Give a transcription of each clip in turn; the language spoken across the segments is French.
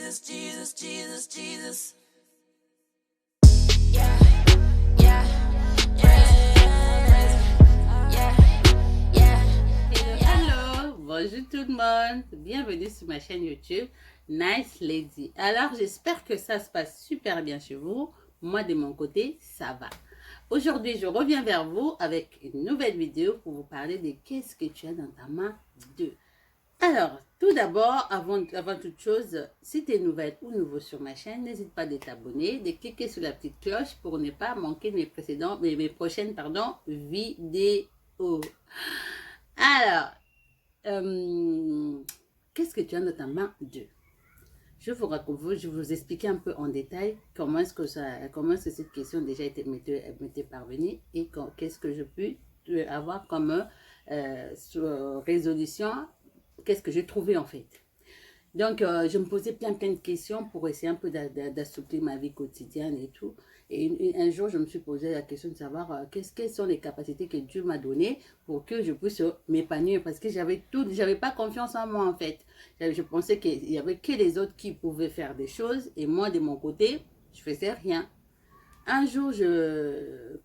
Jesus, Jesus, Jesus, Jesus. Hello, bonjour tout le monde, bienvenue sur ma chaîne YouTube Nice Lady. Alors j'espère que ça se passe super bien chez vous. Moi de mon côté ça va. Aujourd'hui je reviens vers vous avec une nouvelle vidéo pour vous parler de qu'est-ce que tu as dans ta main 2. Alors tout d'abord, avant toute chose, si tu es nouvelle ou nouveau sur ma chaîne, n'hésite pas de t'abonner, de cliquer sur la petite cloche pour ne pas manquer mes prochaines vidéos. Alors, qu'est-ce que tu as dans ta main 2? Je vous expliquer un peu en détail comment est-ce que cette question déjà m'était parvenue et qu'est-ce que je peux avoir comme résolution, qu'est-ce que j'ai trouvé en fait. Donc, je me posais plein de questions pour essayer un peu d'assouplir ma vie quotidienne et tout. Et un jour, je me suis posé la question de savoir quelles sont les capacités que Dieu m'a données pour que je puisse m'épanouir. Parce que j'avais pas confiance en moi en fait. Je pensais qu'il n'y avait que les autres qui pouvaient faire des choses. Et moi, de mon côté, je faisais rien. Un jour,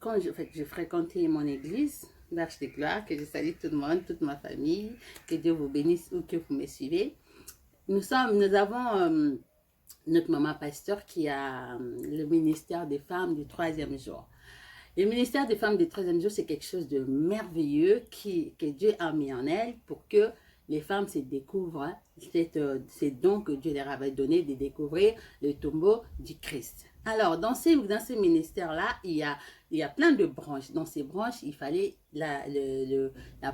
quand je fréquentais mon église, l'Arche de Gloire, que je salue tout le monde, toute ma famille, que Dieu vous bénisse ou que vous me suivez. Nous avons notre maman pasteur qui a le ministère des femmes du 3e jour. Le ministère des femmes du 3e jour, c'est quelque chose de merveilleux que Dieu a mis en elle pour que les femmes se découvrent ces dons que Dieu leur avait donné de découvrir le tombeau du Christ. Alors, dans ces ministères-là, il y a plein de branches. Dans ces branches, il fallait la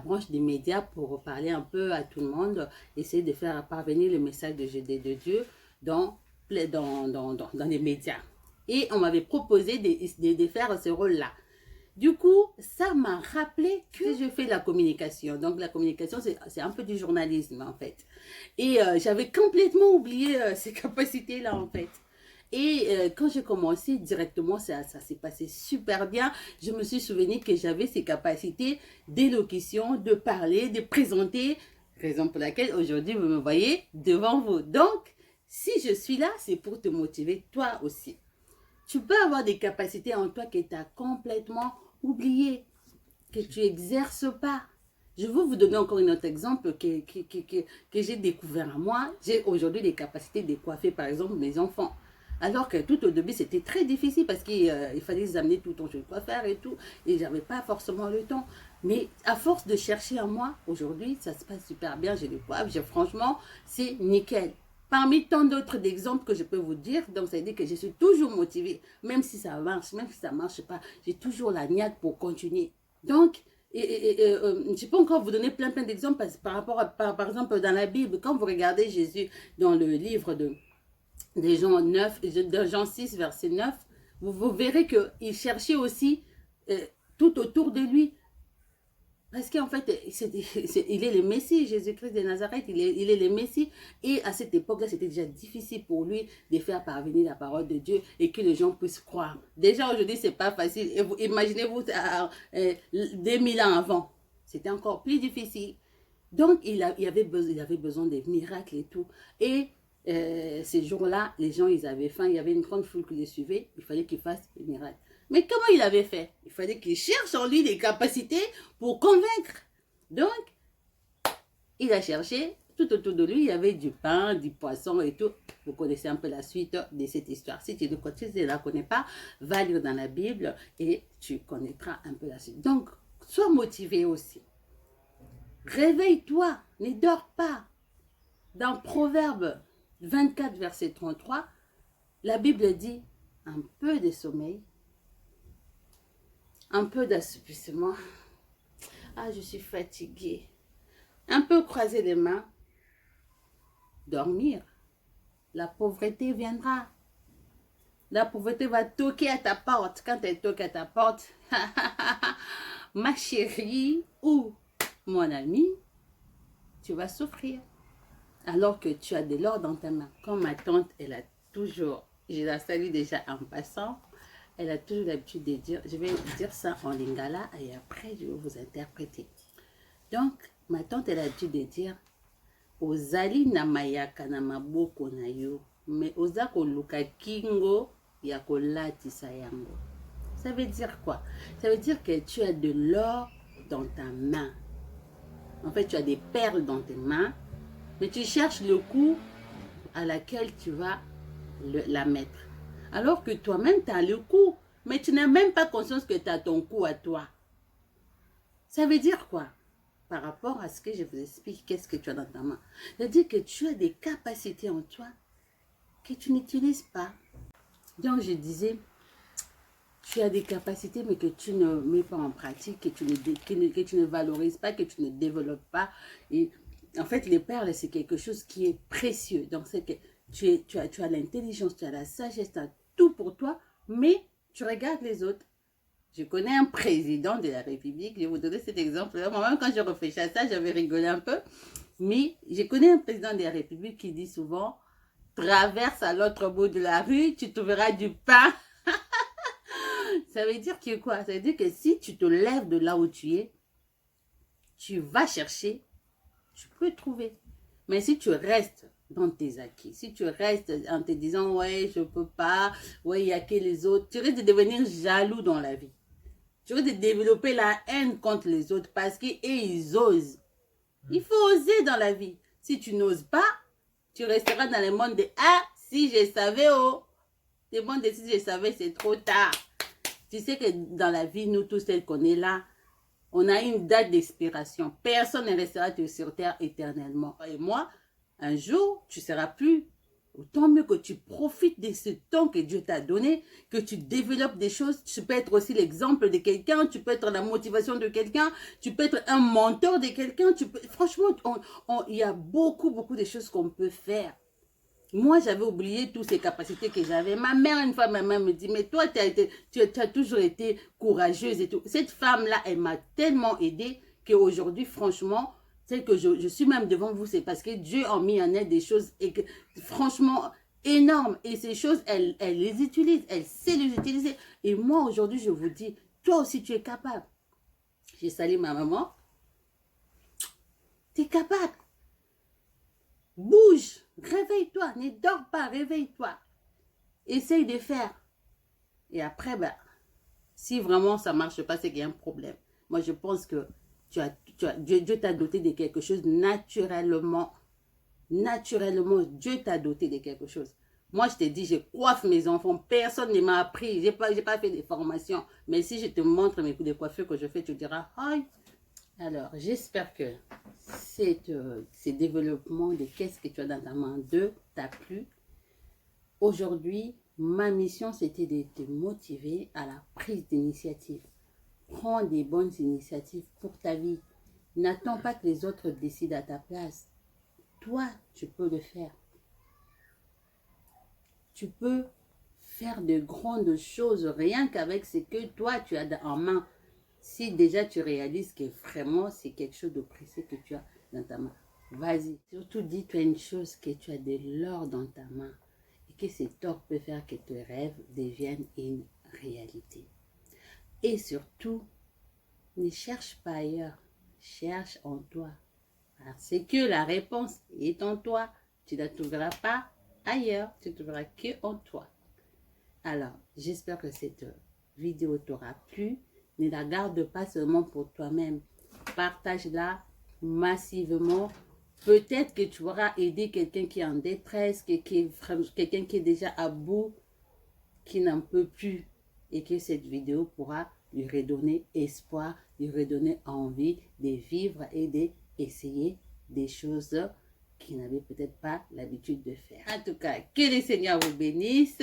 branche des médias pour parler un peu à tout le monde, essayer de faire parvenir le message de Dieu dans les médias. Et on m'avait proposé de faire ce rôle-là. Du coup, ça m'a rappelé que je fais la communication. Donc, la communication, c'est un peu du journalisme, en fait. Et j'avais complètement oublié ces capacités-là, en fait. Et quand j'ai commencé directement, ça s'est passé super bien. Je me suis souvenu que j'avais ces capacités d'élocution, de parler, de présenter. Raison pour laquelle aujourd'hui, vous me voyez devant vous. Donc, si je suis là, c'est pour te motiver toi aussi. Tu peux avoir des capacités en toi que tu as complètement oubliées, que tu n'exerces pas. Je veux vous donner encore un autre exemple que j'ai découvert à moi. J'ai aujourd'hui des capacités de coiffer, par exemple, mes enfants. Alors que tout au début, c'était très difficile parce qu'il fallait les amener tout le temps chez le coiffeur et tout. Et j'avais pas forcément le temps. Mais à force de chercher en moi, aujourd'hui, ça se passe super bien. J'ai les coiffes, franchement, c'est nickel. Parmi tant d'autres exemples que je peux vous dire, donc ça veut dire que je suis toujours motivée, même si ça marche, même si ça ne marche pas, j'ai toujours la niaque pour continuer. Donc, je peux encore vous donner plein d'exemples par rapport à, par exemple, dans la Bible, quand vous regardez Jésus dans le livre de Jean 6, verset 9, vous verrez qu'il cherchait aussi tout autour de lui. Parce qu'en fait, il est le Messie, Jésus-Christ de Nazareth, il est le Messie. Et à cette époque-là, c'était déjà difficile pour lui de faire parvenir la parole de Dieu et que les gens puissent croire. Déjà aujourd'hui, c'est pas facile. Imaginez-vous 2000 ans avant. C'était encore plus difficile. Donc, il avait besoin des miracles et tout. Et ces jours-là, les gens, ils avaient faim. Il y avait une grande foule qui les suivait. Il fallait qu'ils fassent des miracles. Mais comment il avait fait? Il fallait qu'il cherche en lui des capacités pour convaincre. Donc, il a cherché. Tout autour de lui, il y avait du pain, du poisson et tout. Vous connaissez un peu la suite de cette histoire. Si tu ne la connais pas, va lire dans la Bible et tu connaîtras un peu la suite. Donc, sois motivé aussi. Réveille-toi, ne dors pas. Dans Proverbe 24, verset 33, la Bible dit un peu de sommeil, un peu d'assouplissement. Ah, je suis fatiguée. Un peu croiser les mains. Dormir. La pauvreté viendra. La pauvreté va toquer à ta porte. Quand elle toque à ta porte, ma chérie ou mon ami, tu vas souffrir. Alors que tu as de l'or dans ta main. Comme ma tante, elle a toujours, je la salue déjà en passant, elle a toujours l'habitude de dire, je vais dire ça en lingala et après je vais vous interpréter. Donc, ma tante, elle a l'habitude de dire, Ozali na mayaka na maboko na yo, mais mais oza koluka kingo ya kolatisa yango. Ça veut dire quoi? Ça veut dire que tu as de l'or dans ta main. En fait, tu as des perles dans tes mains, mais tu cherches le coup à laquelle tu vas la mettre. Alors que toi-même, tu as le coup, mais tu n'as même pas conscience que tu as ton coup à toi. Ça veut dire quoi? Par rapport à ce que je vous explique, qu'est-ce que tu as dans ta main? C'est-à-dire que tu as des capacités en toi que tu n'utilises pas. Donc, je disais, tu as des capacités, mais que tu ne mets pas en pratique, que tu ne valorises pas, que tu ne développes pas. Et en fait, les perles, c'est quelque chose qui est précieux. Donc, c'est que tu as l'intelligence, tu as la sagesse, tu as tout pour toi, mais tu regardes les autres. Je connais un président de la République, je vais vous donner cet exemple. Moi-même, quand je réfléchis à ça, j'avais rigolé un peu. Mais je connais un président de la République qui dit souvent, traverse à l'autre bout de la rue, tu trouveras du pain. Ça veut dire que quoi? Ça veut dire que si tu te lèves de là où tu es, tu vas chercher, tu peux trouver. Mais si tu restes dans tes acquis, si tu restes en te disant, ouais, je peux pas, ouais, il n'y a que les autres, tu risques de devenir jaloux dans la vie. Tu risques de développer la haine contre les autres parce qu'eux, ils osent. Il faut oser dans la vie. Si tu n'oses pas, tu resteras dans le monde de « Ah, si je savais, oh !» Le monde de « Si je savais, c'est trop tard !» Tu sais que dans la vie, nous tous, celles qu'on est là, on a une date d'expiration. Personne ne restera sur terre éternellement. Et moi, un jour, tu ne seras plus. Autant mieux que tu profites de ce temps que Dieu t'a donné, que tu développes des choses. Tu peux être aussi l'exemple de quelqu'un, tu peux être la motivation de quelqu'un, tu peux être un mentor de quelqu'un. Franchement, il y a beaucoup de choses qu'on peut faire. Moi, j'avais oublié toutes ces capacités que j'avais. Ma mère, une fois, ma mère me dit, mais toi, tu as toujours été courageuse et tout. Cette femme-là, elle m'a tellement aidée qu'aujourd'hui, franchement, c'est que je suis même devant vous, c'est parce que Dieu a mis en elle des choses, et que, franchement, énormes. Et ces choses, elle les utilise, elle sait les utiliser. Et moi, aujourd'hui, je vous dis, toi aussi, tu es capable. J'ai salué ma maman. Tu es capable. Bouge, réveille-toi, ne dors pas, réveille-toi. Essaye de faire. Et après, si vraiment ça ne marche pas, c'est qu'il y a un problème. Moi, je pense que Dieu t'a doté de quelque chose naturellement. Naturellement, Dieu t'a doté de quelque chose. Moi, je te dis, je coiffe mes enfants. Personne ne m'a appris. Je n'ai pas fait des formations. Mais si je te montre mes coups de coiffure que je fais, tu diras, aïe. Alors, j'espère que ces développements de qu'est-ce que tu as dans ta main 2 t'a plu. Aujourd'hui, ma mission, c'était de te motiver à la prise d'initiative. Prends des bonnes initiatives pour ta vie. N'attends pas que les autres décident à ta place. Toi, tu peux le faire. Tu peux faire de grandes choses rien qu'avec ce que toi, tu as en main. Si déjà tu réalises que vraiment c'est quelque chose de précieux que tu as dans ta main, vas-y. Surtout dis-toi une chose, que tu as de l'or dans ta main et que cet or peut faire que tes rêves deviennent une réalité. Et surtout, ne cherche pas ailleurs, cherche en toi. Parce que la réponse est en toi. Tu ne la trouveras pas ailleurs, tu ne trouveras que en toi. Alors, j'espère que cette vidéo t'aura plu. Ne la garde pas seulement pour toi-même. Partage-la massivement. Peut-être que tu auras aidé quelqu'un qui est en détresse, quelqu'un qui est déjà à bout, qui n'en peut plus. Et que cette vidéo pourra lui redonner espoir, lui redonner envie de vivre et d'essayer des choses qu'il n'avait peut-être pas l'habitude de faire. En tout cas, que le Seigneur vous bénisse,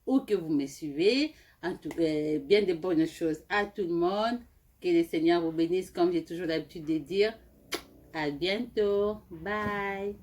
ou que vous me suivez. En tout cas, bien de bonnes choses à tout le monde. Que le Seigneur vous bénisse, comme j'ai toujours l'habitude de dire. À bientôt. Bye.